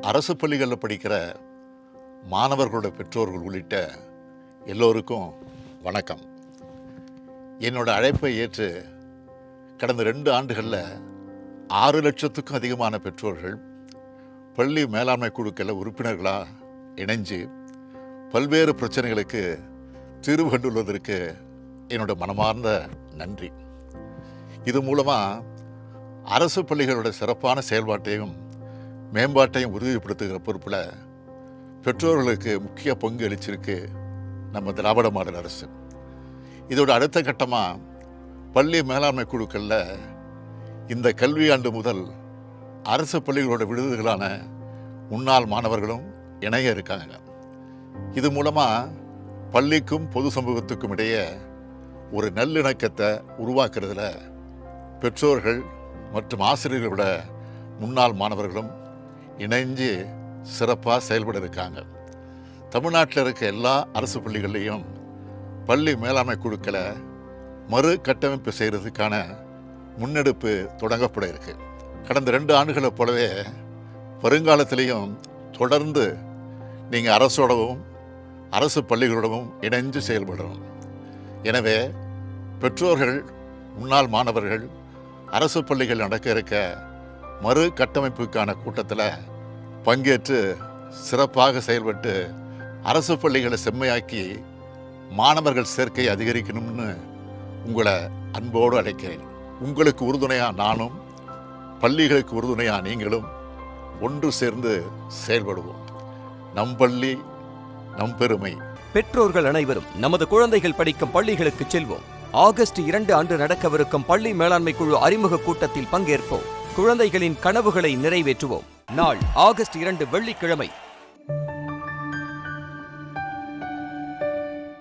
அரசு பள்ளிகளில் படிக்கிற மாணவர்களோட பெற்றோர்கள் உள்ளிட்ட எல்லோருக்கும் வணக்கம். என்னோட அழைப்பை ஏற்று கடந்த 2 ஆண்டுகளில் 6 லட்சத்துக்கும் அதிகமான பெற்றோர்கள் பள்ளி மேலாண்மை குழுக்களில் உறுப்பினர்களாக இணைஞ்சு பல்வேறு பிரச்சனைகளுக்கு தீர்வு கண்டுள்ளதற்கு என்னோட மனமார்ந்த நன்றி. இது மூலமாக அரசு பள்ளிகளோட சிறப்பான செயல்பாட்டையும் மேம்பாட்டையும் உறுதிப்படுத்துகிற பொறுப்பில் பெற்றோர்களுக்கு முக்கிய பங்கு அளிச்சிருக்கு நம்ம திராவிட மாடல் அரசு. இதோட அடுத்த கட்டமாக பள்ளி மேலாண்மை குழுக்களில் இந்த கல்வியாண்டு முதல் அரசு பள்ளிகளோட விடுதிகளான முன்னாள் மாணவர்களும் இணைய இருக்காங்க. இது மூலமாக பள்ளிக்கும் பொது சமூகத்துக்கும் இடையே ஒரு நல்லிணக்கத்தை உருவாக்குறதுல பெற்றோர்கள் மற்றும் ஆசிரியர்களோட முன்னாள் மாணவர்களும் இணைஞ்சு சிறப்பாக செயல்பட இருக்காங்க. தமிழ்நாட்டில் இருக்க எல்லா அரசு பள்ளிகள்லேயும் பள்ளி மேலாண்மை குழுக்களை மறு கட்டமைப்பு செய்கிறதுக்கான முன்னெடுப்பு தொடங்கப்பட இருக்கு. கடந்த 2 ஆண்டுகளை போலவே வருங்காலத்திலையும் தொடர்ந்து நீங்கள் அரசோடவும் அரசு பள்ளிகளோடவும் இணைஞ்சு செயல்படணும். எனவே பெற்றோர்கள், முன்னாள் மாணவர்கள் அரசு பள்ளிகள் நடக்க இருக்க மறு கட்டமைப்புக்கான கூட்டத்தில் பங்கேற்று சிறப்பாக செயல்பட்டு அரசு பள்ளிகளை செம்மையாக்கி மாணவர்கள் சேர்க்கை அதிகரிக்கணும்னு உங்களை அன்போடு அழைக்கிறேன். உங்களுக்கு உறுதுணையாக நானும், பள்ளிகளுக்கு உறுதுணையாக நீங்களும் ஒன்று சேர்ந்து செயல்படுவோம். நம் பள்ளி நம் பெருமை. பெற்றோர்கள் அனைவரும் நமது குழந்தைகள் படிக்கும் பள்ளிகளுக்கு செல்வோம். ஆகஸ்ட் 2 அன்று நடக்கவிருக்கும் பள்ளி மேலாண்மை குழு அறிமுக கூட்டத்தில் பங்கேற்போம். குழந்தைகளின் கனவுகளை நிறைவேற்றுவோம். நாள் ஆகஸ்ட் 2 வெள்ளிக்கிழமை.